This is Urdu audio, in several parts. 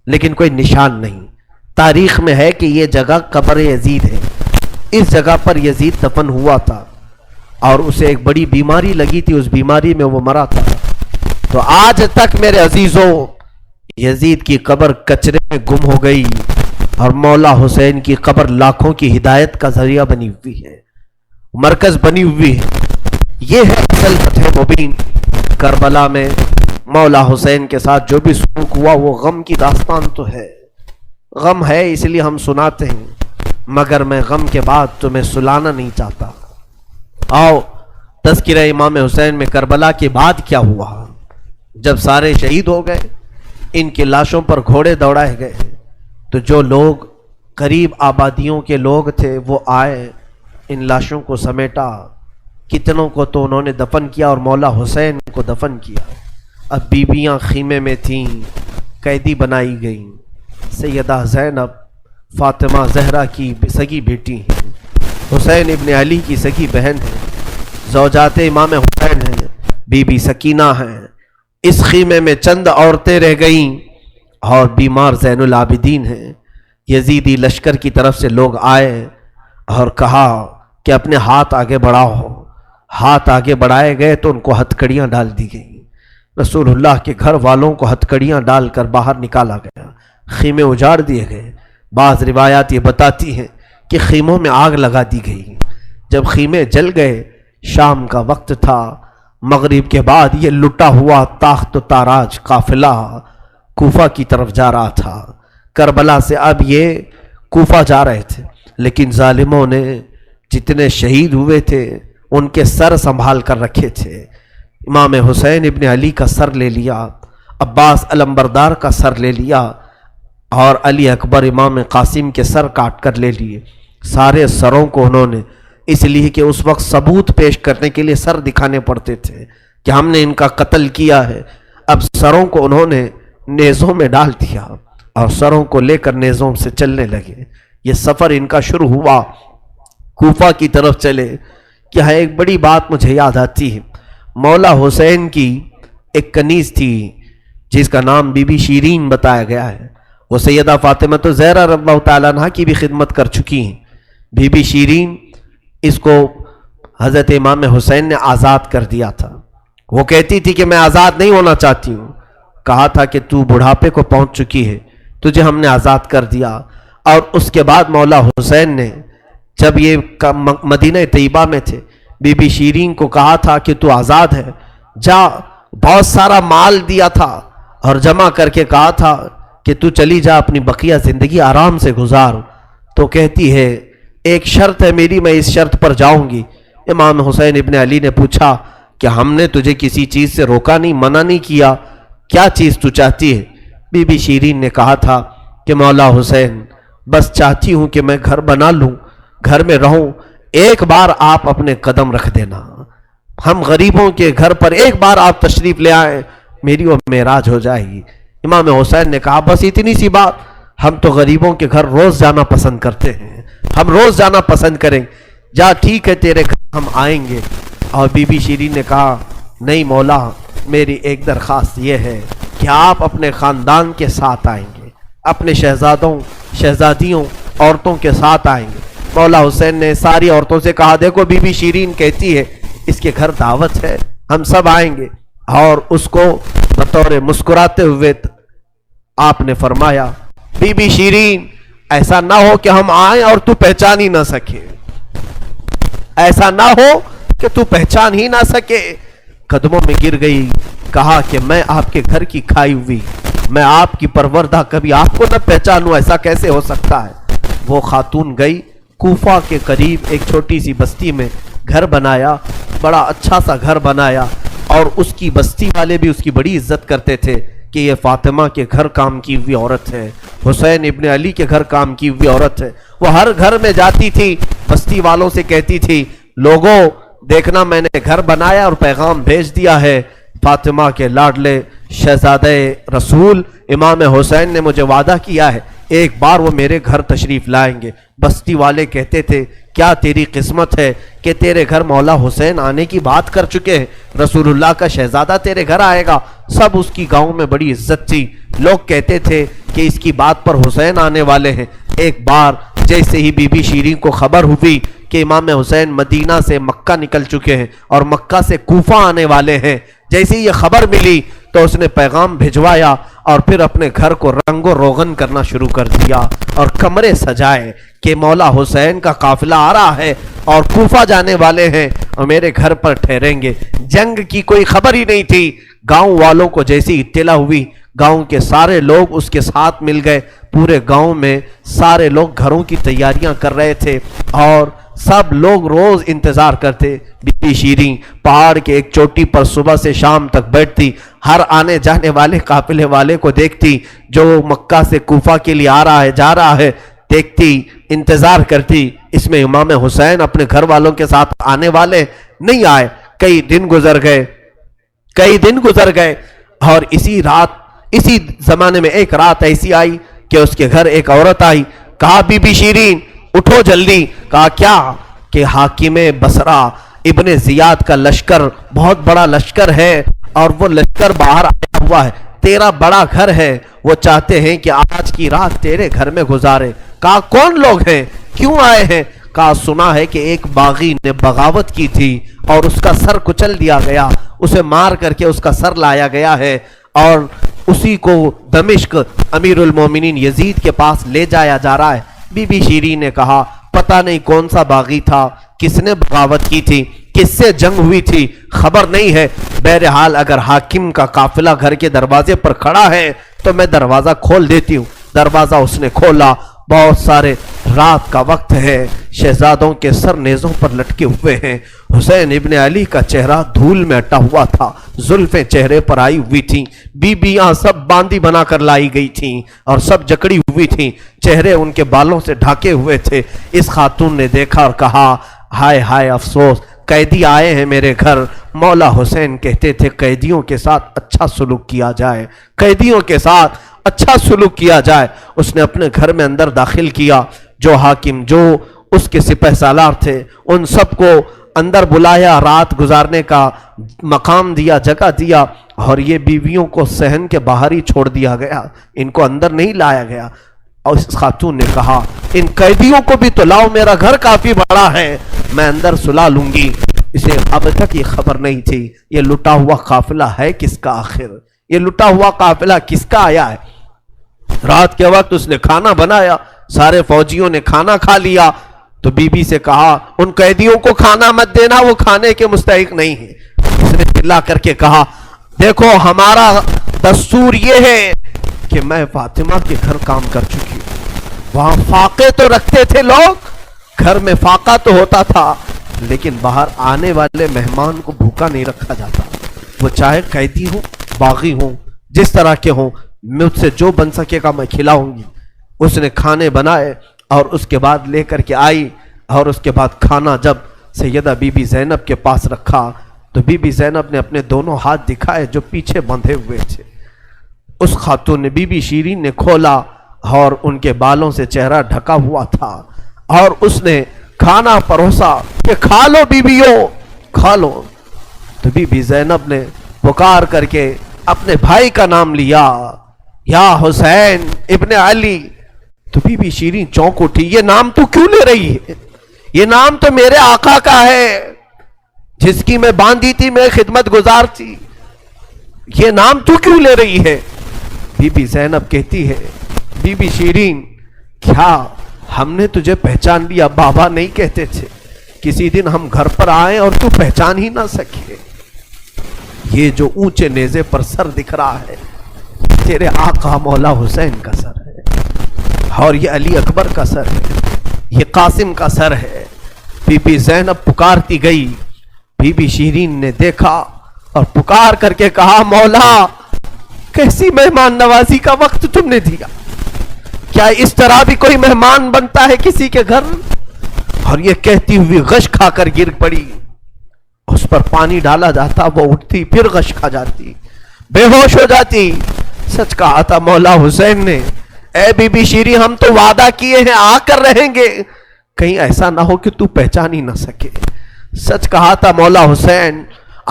لیکن کوئی نشان نہیں۔ تاریخ میں ہے کہ یہ جگہ قبر یزید ہے، اس جگہ پر یزید دفن ہوا تھا اور اسے ایک بڑی بیماری لگی تھی، اس بیماری میں وہ مرا تھا۔ تو آج تک میرے عزیزوں یزید کی قبر کچرے میں گم ہو گئی اور مولا حسین کی قبر لاکھوں کی ہدایت کا ذریعہ بنی ہوئی ہے، مرکز بنی ہوئی ہے۔ یہ ہے اصل فتح مبین۔ کربلا میں مولا حسین کے ساتھ جو بھی سلوک ہوا وہ غم کی داستان تو ہے، غم ہے اس لیے ہم سناتے ہیں، مگر میں غم کے بعد تمہیں سلانا نہیں چاہتا۔ آؤ تذکرہ امام حسین میں کربلا کے بعد کیا ہوا۔ جب سارے شہید ہو گئے، ان کی لاشوں پر گھوڑے دوڑائے گئے، تو جو لوگ قریب آبادیوں کے لوگ تھے وہ آئے، ان لاشوں کو سمیٹا، کتنوں کو تو انہوں نے دفن کیا اور مولا حسین کو دفن کیا۔ اب بیویاں خیمے میں تھیں، قیدی بنائی گئیں۔ سیدہ زینب فاطمہ زہرا کی سگی بیٹی ہیں، حسین ابن علی کی سگی بہن ہے، زوجات امام حسین ہیں، بی بی سکینہ ہیں۔ اس خیمے میں چند عورتیں رہ گئیں اور بیمار زین العابدین ہیں۔ یزیدی لشکر کی طرف سے لوگ آئے اور کہا کہ اپنے ہاتھ آگے بڑھاؤ۔ ہاتھ آگے بڑھائے گئے تو ان کو ہتھکڑیاں ڈال دی گئیں۔ رسول اللہ کے گھر والوں کو ہتھکڑیاں ڈال کر باہر نکالا گیا، خیمے اجاڑ دیے گئے۔ بعض روایات یہ بتاتی ہیں کہ خیموں میں آگ لگا دی گئی۔ جب خیمے جل گئے، شام کا وقت تھا، مغرب کے بعد یہ لٹا ہوا تاخت و تاراج قافلہ کوفہ کی طرف جا رہا تھا۔ کربلا سے اب یہ کوفہ جا رہے تھے، لیکن ظالموں نے جتنے شہید ہوئے تھے ان کے سر سنبھال کر رکھے تھے۔ امام حسین ابن علی کا سر لے لیا، عباس علمبردار کا سر لے لیا اور علی اکبر امام قاسم کے سر کاٹ کر لے لیے۔ سارے سروں کو انہوں نے، اس لیے کہ اس وقت ثبوت پیش کرنے کے لیے سر دکھانے پڑتے تھے کہ ہم نے ان کا قتل کیا ہے۔ اب سروں کو انہوں نے نیزوں میں ڈال دیا اور سروں کو لے کر نیزوں سے چلنے لگے۔ یہ سفر ان کا شروع ہوا، کوفہ کی طرف چلے۔ کیا ہے، ایک بڑی بات مجھے یاد آتی ہے۔ مولا حسین کی ایک کنیز تھی جس کا نام بی بی شیرین بتایا گیا ہے۔ وہ سیدہ فاطمہ زہرا رضی اللہ تعالیٰ عنہا کی بھی خدمت کر چکی ہیں۔ بی بی شیرین، اس کو حضرت امام حسین نے آزاد کر دیا تھا۔ وہ کہتی تھی کہ میں آزاد نہیں ہونا چاہتی ہوں۔ کہا تھا کہ تو بڑھاپے کو پہنچ چکی ہے، تجھے ہم نے آزاد کر دیا۔ اور اس کے بعد مولا حسین نے جب یہ مدینہ طیبہ میں تھے، بی بی شیرین کو کہا تھا کہ تو آزاد ہے، جا۔ بہت سارا مال دیا تھا اور جمع کر کے کہا تھا کہ تو چلی جا، اپنی بقیہ زندگی آرام سے گزار۔ تو کہتی ہے ایک شرط ہے میری، میں اس شرط پر جاؤں گی۔ امام حسین ابن علی نے پوچھا کہ ہم نے تجھے کسی چیز سے روکا نہیں، منع نہیں کیا، کیا چیز تو چاہتی ہے؟ بی بی شیرین نے کہا تھا کہ مولا حسین، بس چاہتی ہوں کہ میں گھر بنا لوں، گھر میں رہوں، ایک بار آپ اپنے قدم رکھ دینا، ہم غریبوں کے گھر پر ایک بار آپ تشریف لے آئیں، میری وہ معراج ہو جائے گی۔ امام حسین نے کہا بس اتنی سی بات، ہم تو غریبوں کے گھر روز جانا پسند کرتے ہیں، ہم روز جانا پسند کریں، جا ٹھیک ہے تیرے گھر ہم آئیں گے۔ اور بی بی شیرین نے کہا نہیں مولا، میری ایک درخواست یہ ہے کہ آپ اپنے خاندان کے ساتھ آئیں گے، اپنے شہزادوں شہزادیوں عورتوں کے ساتھ آئیں گے۔ مولا حسین نے ساری عورتوں سے کہا دیکھو بی بی شیرین کہتی ہے اس کے گھر دعوت ہے، ہم سب آئیں گے۔ اور اس کو بطور مسکراتے ہوئے آپ نے فرمایا بی بی شیرین، ایسا نہ ہو کہ ہم آئیں اور تو پہچان ہی نہ سکے، ایسا نہ ہو کہ تو پہچان ہی نہ سکے۔ قدموں میں گر گئی، کہا کہ میں آپ کے گھر کی کھائی ہوئی، میں آپ کی پروردہ، کبھی آپ کو نہ پہچانوں، ایسا کیسے ہو سکتا ہے؟ وہ خاتون گئی، کوفہ کے قریب ایک چھوٹی سی بستی میں گھر بنایا، بڑا اچھا سا گھر بنایا، اور اس کی بستی والے بھی اس کی بڑی عزت کرتے تھے کہ یہ فاطمہ کے گھر کام کی ہوئی عورت ہے، حسین ابن علی کے گھر کام کی ہوئی عورت ہے۔ وہ ہر گھر میں جاتی تھی، بستی والوں سے کہتی تھی لوگوں دیکھنا میں نے گھر بنایا اور پیغام بھیج دیا ہے، فاطمہ کے لاڈلے شہزادہ رسول امام حسین نے مجھے وعدہ کیا ہے ایک بار وہ میرے گھر تشریف لائیں گے۔ بستی والے کہتے تھے کیا تیری قسمت ہے کہ تیرے گھر مولا حسین آنے کی بات کر چکے ہیں، رسول اللہ کا شہزادہ تیرے گھر آئے گا۔ سب اس کی گاؤں میں بڑی عزت تھی، لوگ کہتے تھے کہ اس کی بات پر حسین آنے والے ہیں۔ ایک بار جیسے ہی بی بی شیریں کو خبر ہوئی کہ امام حسین مدینہ سے مکہ نکل چکے ہیں اور مکہ سے کوفہ آنے والے ہیں، جیسے یہ خبر ملی تو اس نے پیغام بھجوایا اور پھر اپنے گھر کو رنگ و روغن کرنا شروع کر دیا اور کمرے سجائے کہ مولا حسین کا قافلہ آ رہا ہے اور کوفہ جانے والے ہیں اور میرے گھر پر ٹھہریں گے۔ جنگ کی کوئی خبر ہی نہیں تھی۔ گاؤں والوں کو جیسی اطلاع ہوئی، گاؤں کے سارے لوگ اس کے ساتھ مل گئے۔ پورے گاؤں میں سارے لوگ گھروں کی تیاریاں کر رہے تھے اور سب لوگ روز انتظار کرتے۔ بی بی شیریں پہاڑ کے ایک چوٹی پر صبح سے شام تک بیٹھتی، ہر آنے جانے والے قافلے والے کو دیکھتی جو مکہ سے کوفہ کے لیے آ رہا ہے جا رہا ہے، دیکھتی، انتظار کرتی۔ اس میں امام حسین اپنے گھر والوں کے ساتھ آنے والے نہیں آئے۔ کئی دن گزر گئے اور اسی زمانے میں ایک رات ایسی آئی کہ اس کے گھر ایک عورت آئی۔ کہا بی بی شیریں اٹھو جلدی۔ کہا کیا؟ کہ حاکم بصرہ ابن زیاد کا لشکر، بہت بڑا لشکر ہے اور وہ لشکر باہر آیا ہوا ہے، تیرا بڑا گھر ہے، وہ چاہتے ہیں کہ آج کی رات تیرے گھر میں گزارے۔ کہا کون لوگ ہیں، کیوں آئے ہیں؟ کہا سنا ہے کہ ایک باغی نے بغاوت کی تھی اور اس کا سر کچل دیا گیا، اسے مار کر کے اس کا سر لایا گیا ہے اور اسی کو دمشق امیر المومنین یزید کے پاس لے جایا جا رہا ہے۔ بی بی شیریں نے کہا پتہ نہیں کون سا باغی تھا، کس نے بغاوت کی تھی، کس سے جنگ ہوئی تھی، خبر نہیں ہے۔ بہرحال اگر حاکم کا قافلہ گھر کے دروازے پر کھڑا ہے تو میں دروازہ کھول دیتی ہوں۔ دروازہ اس نے کھولا، بہت سارے رات کا وقت ہے، شہزادوں کے سر نیزوں پر لٹکے ہوئے ہیں۔ حسین ابن علی کا چہرہ دھول میں اٹا ہوا تھا، زلفیں چہرے پر آئی ہوئی تھیں، بیبیاں سب باندی بنا کر لائی گئی تھیں اور سب جکڑی ہوئی تھیں، چہرے ان کے بالوں سے ڈھاکے ہوئے تھے۔ اس خاتون نے دیکھا اور کہا ہائے ہائے افسوس، قیدی آئے ہیں میرے گھر۔ مولا حسین کہتے تھے قیدیوں کے ساتھ اچھا سلوک کیا جائے، قیدیوں کے ساتھ اچھا سلوک کیا جائے۔ اس نے اپنے گھر میں اندر داخل کیا، جو حاکم، جو اس کے سپہ سالار تھے، ان سب کو اندر بلایا، رات گزارنے کا مقام دیا، جگہ دیا اور یہ بیویوں کو صحن کے باہر ہی چھوڑ دیا گیا، ان کو اندر نہیں لایا گیا۔ اور اس خاتون نے کہا ان قیدیوں کو بھی تو لاؤ، میرا گھر کافی بڑا ہے، میں اندر سلا لوں گی۔ اسے اب تک یہ خبر نہیں تھی یہ لٹا ہوا قافلہ ہے کس کا، آخر یہ لٹا ہوا قافلہ کس کا آیا ہے۔ رات کے وقت اس نے کھانا بنایا، سارے فوجیوں نے کھانا کھا لیا تو بی بی سے کہا ان قیدیوں کو کھانا مت دینا، وہ کھانے کے مستحق نہیں ہیں۔ اس نے چلا کر کے کہا دیکھو ہمارا دستور یہ ہے کہ میں فاطمہ کے گھر کام کر چکی ہوں، وہاں فاقے تو رکھتے تھے لوگ، گھر میں فاقہ تو ہوتا تھا لیکن باہر آنے والے مہمان کو بھوکا نہیں رکھا جاتا، وہ چاہے قیدی ہوں، باغی ہوں، جس طرح کے ہوں، مجھ سے جو بن سکے گا میں کھلاؤں گی۔ اس نے کھانے بنائے اور اس کے بعد لے کر کے آئی اور اس کے بعد کھانا جب سیدہ بی بی زینب کے پاس رکھا تو بی بی زینب نے اپنے دونوں ہاتھ دکھائے جو پیچھے بندھے ہوئے تھے۔ اس خاتون نے، بی بی شیریں نے کھولا اور ان کے بالوں سے چہرہ ڈھکا ہوا تھا اور اس نے کھانا پروسا کہ کھا لو بیبیوں، کھا لو۔ تو بی بی زینب نے پکار کر کے اپنے بھائی کا نام لیا، یا حسین ابن علی۔ تو بی بی شیریں چونک اٹھی، یہ نام تو کیوں لے رہی ہے؟ یہ نام تو میرے آقا کا ہے جس کی میں باندھی تھی، میں خدمت گزار تھی، یہ نام تو کیوں لے رہی ہے؟ بی بی زینب کہتی ہے بی بی شیریں کیا ہم نے تجھے پہچان لیا؟ بابا نہیں کہتے تھے کسی دن ہم گھر پر آئیں اور تو پہچان ہی نہ سکے؟ یہ جو اونچے نیزے پر سر دکھ رہا ہے تیرے آقا مولا حسین کا سر ہے اور یہ علی اکبر کا سر ہے، یہ قاسم کا سر ہے۔ بی بی زینب پکارتی گئی، بی بی شیریں نے دیکھا اور پکار کر کے کہا مولا کیسی مہمان نوازی کا وقت تم نے دیا، کیا اس طرح بھی کوئی مہمان بنتا ہے کسی کے گھر؟ اور یہ کہتی ہوئی غش کھا کر گر پڑی، اس پر پانی ڈالا جاتا، وہ اٹھتی پھر غش کھا جاتی، بے ہوش ہو جاتی۔ سچ کہا تھا مولا حسین نے، اے بی بی شیریں ہم تو وعدہ کیے ہیں آ کر رہیں گے، کہیں ایسا نہ ہو کہ تو پہچان ہی نہ سکے۔ سچ کہا تھا مولا حسین،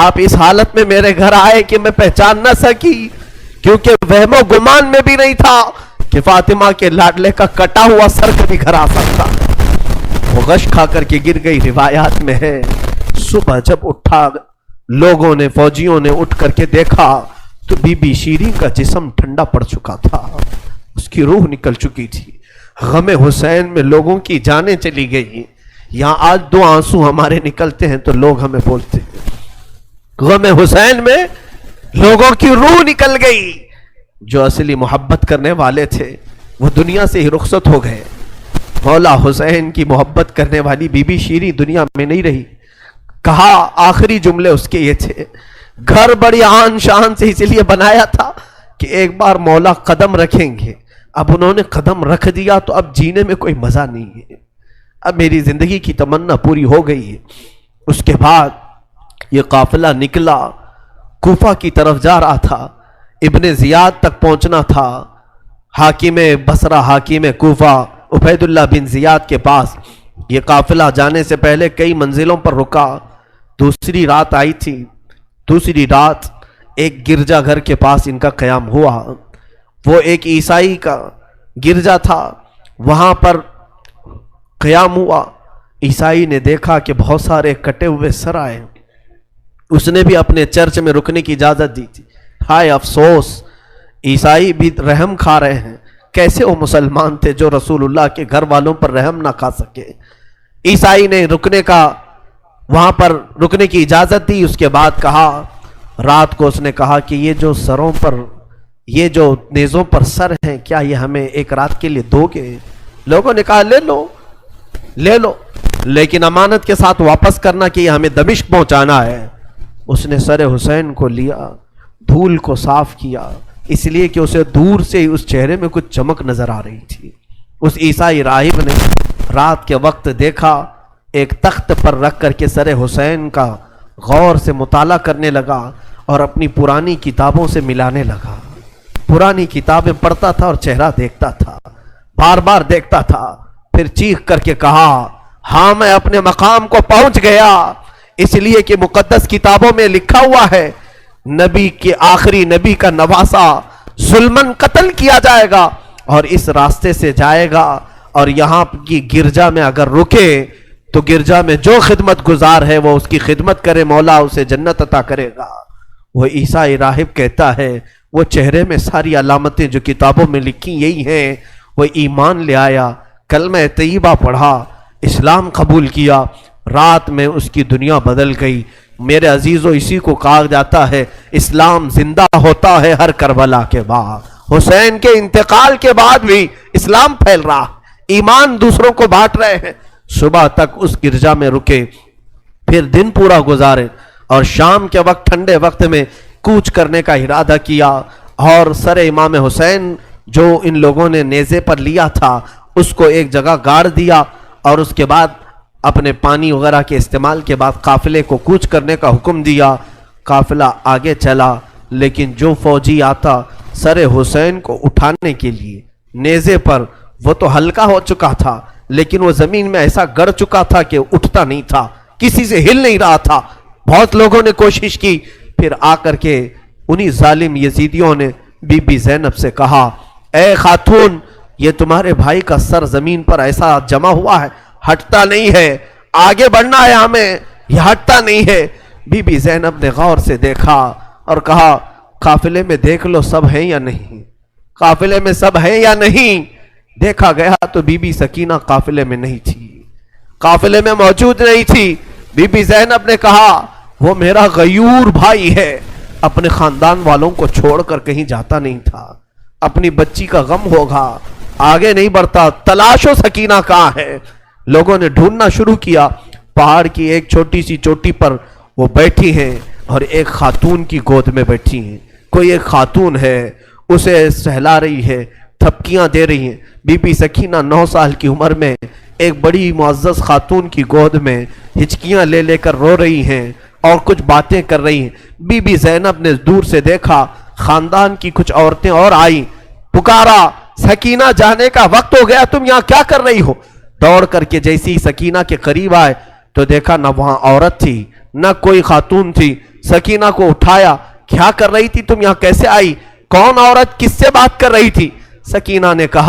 آپ اس حالت میں میرے گھر آئے کہ میں پہچان نہ سکی، کیونکہ وہم و گمان میں بھی نہیں تھا کہ فاطمہ کے لاڈلے کا کٹا ہوا سر کبھی گھر آ سکتا۔ وہ غش کھا کر کے گر گئی۔ روایات میں ہے صبح جب اٹھا لوگوں نے، فوجیوں نے اٹھ کر کے دیکھا تو بی بی شیریں کا جسم ٹھنڈا پڑ چکا تھا، اس کی روح نکل چکی تھی۔ غم حسین میں لوگوں کی جانیں چلی گئی۔ یہاں آج دو آنسو ہمارے نکلتے ہیں تو لوگ ہمیں بولتے ہیں، غم حسین میں لوگوں کی روح نکل گئی۔ جو اصلی محبت کرنے والے تھے وہ دنیا سے ہی رخصت ہو گئے۔ مولا حسین کی محبت کرنے والی بی بی شیریں دنیا میں نہیں رہی۔ کہا آخری جملے اس کے یہ تھے، گھر بڑی آن شان سے اس لیے بنایا تھا کہ ایک بار مولا قدم رکھیں گے۔ اب انہوں نے قدم رکھ دیا تو اب جینے میں کوئی مزہ نہیں ہے، اب میری زندگی کی تمنا پوری ہو گئی ہے۔ اس کے بعد یہ قافلہ نکلا، کوفہ کی طرف جا رہا تھا، ابن زیاد تک پہنچنا تھا، حاکم بصرہ، حاکم کوفہ عبید اللہ بن زیاد کے پاس۔ یہ قافلہ جانے سے پہلے کئی منزلوں پر رکا۔ دوسری رات آئی تھی، دوسری رات ایک گرجا گھر کے پاس ان کا قیام ہوا۔ وہ ایک عیسائی کا گرجا تھا، وہاں پر قیام ہوا۔ عیسائی نے دیکھا کہ بہت سارے کٹے ہوئے سر آئے، اس نے بھی اپنے چرچ میں رکنے کی اجازت دی تھی۔ ہائے افسوس، عیسائی بھی رحم کھا رہے ہیں، کیسے وہ مسلمان تھے جو رسول اللہ کے گھر والوں پر رحم نہ کھا سکے۔ عیسائی نے وہاں پر رکنے کی اجازت دی۔ اس کے بعد کہا، رات کو اس نے کہا کہ یہ جو سروں پر، یہ جو نیزوں پر سر ہیں، کیا یہ ہمیں ایک رات کے لیے دو گے؟ لوگوں نے کہا لے لو لے لو، لیکن امانت کے ساتھ واپس کرنا کہ یہ ہمیں دمشق پہنچانا ہے۔ اس نے سر حسین کو لیا، دھول کو صاف کیا، اس لیے کہ اسے دور سے ہی اس چہرے میں کچھ چمک نظر آ رہی تھی۔ اس عیسائی راہب نے رات کے وقت دیکھا، ایک تخت پر رکھ کر کے سر حسین کا غور سے مطالعہ کرنے لگا اور اپنی پرانی کتابوں سے ملانے لگا۔ پرانی کتابیں پڑھتا تھا اور چہرہ دیکھتا تھا، بار بار دیکھتا تھا، پھر چیخ کر کے کہا، ہاں میں اپنے مقام کو پہنچ گیا، اس لیے کہ مقدس کتابوں میں لکھا ہوا ہے نبی کے آخری نبی کا نواسا ظلمن قتل کیا جائے گا اور اس راستے سے جائے گا، اور یہاں کی گرجا میں اگر رکے تو گرجا میں جو خدمت گزار ہے وہ اس کی خدمت کرے، مولا اسے جنت عطا کرے گا۔ وہ عیسائی راہب کہتا ہے وہ چہرے میں ساری علامتیں جو کتابوں میں لکھی یہی ہیں۔ وہ ایمان لے آیا، کلمہ طیبہ پڑھا، اسلام قبول کیا، رات میں اس کی دنیا بدل گئی۔ میرے عزیزو، اسی کو کہا جاتا ہے اسلام زندہ ہوتا ہے ہر کربلا کے بعد۔ حسین کے انتقال کے بعد بھی اسلام پھیل رہا، ایمان دوسروں کو بانٹ رہے ہیں۔ صبح تک اس گرجا میں رکے، پھر دن پورا گزارے اور شام کے وقت ٹھنڈے وقت میں کوچ کرنے کا ارادہ کیا، اور سر امام حسین جو ان لوگوں نے نیزے پر لیا تھا اس کو ایک جگہ گاڑ دیا، اور اس کے بعد اپنے پانی وغیرہ کے استعمال کے بعد قافلے کو کوچ کرنے کا حکم دیا۔ قافلہ آگے چلا، لیکن جو فوجی آتا سر حسین کو اٹھانے کے لیے نیزے پر، وہ تو ہلکا ہو چکا تھا لیکن وہ زمین میں ایسا گڑ چکا تھا کہ اٹھتا نہیں تھا، کسی سے ہل نہیں رہا تھا۔ بہت لوگوں نے کوشش کی، پھر آ کر کے انہی ظالم یزیدیوں نے بی بی زینب سے کہا، اے خاتون، یہ تمہارے بھائی کا سر زمین پر ایسا جمع ہوا ہے، ہٹتا نہیں ہے، آگے بڑھنا ہے ہمیں، یہ ہٹتا نہیں ہے۔ بی بی زینب نے غور سے دیکھا اور کہا، قافلے میں دیکھ لو سب ہیں یا نہیں، قافلے میں سب ہیں یا نہیں۔ دیکھا گیا تو بی بی سکینہ قافلے میں نہیں تھی، قافلے میں موجود نہیں تھی۔ بی بی زینب نے کہا، وہ میرا غیور بھائی ہے، اپنے خاندان والوں کو چھوڑ کر کہیں جاتا نہیں تھا، اپنی بچی کا غم ہوگا، آگے نہیں بڑھتا، تلاش و سکینہ کہاں ہے۔ لوگوں نے ڈھونڈنا شروع کیا، پہاڑ کی ایک چھوٹی سی چوٹی پر وہ بیٹھی ہیں اور ایک خاتون کی گود میں بیٹھی ہیں۔ کوئی ایک خاتون ہے، اسے سہلا رہی ہے، تھپکیاں دے رہی ہیں۔ بی بی سکینہ 9 سال کی عمر میں ایک بڑی معزز خاتون کی گود میں ہچکیاں لے لے کر رو رہی ہیں اور کچھ باتیں کر رہی ہیں۔ بی بی زینب نے دور سے دیکھا، خاندان کی کچھ عورتیں اور آئیں، پکارا، سکینہ جانے کا وقت ہو گیا، تم یہاں کیا کر رہی ہو؟ دوڑ کر کے جیسی سکینہ کے قریب آئے تو دیکھا نہ وہاں عورت تھی نہ کوئی خاتون تھی. سکینہ کو اٹھایا, کیا کر رہی تھی تم یہاں, کیسے آئی, کون عورت کس سے بات کر رہی تھی؟ سکینہ نے کہا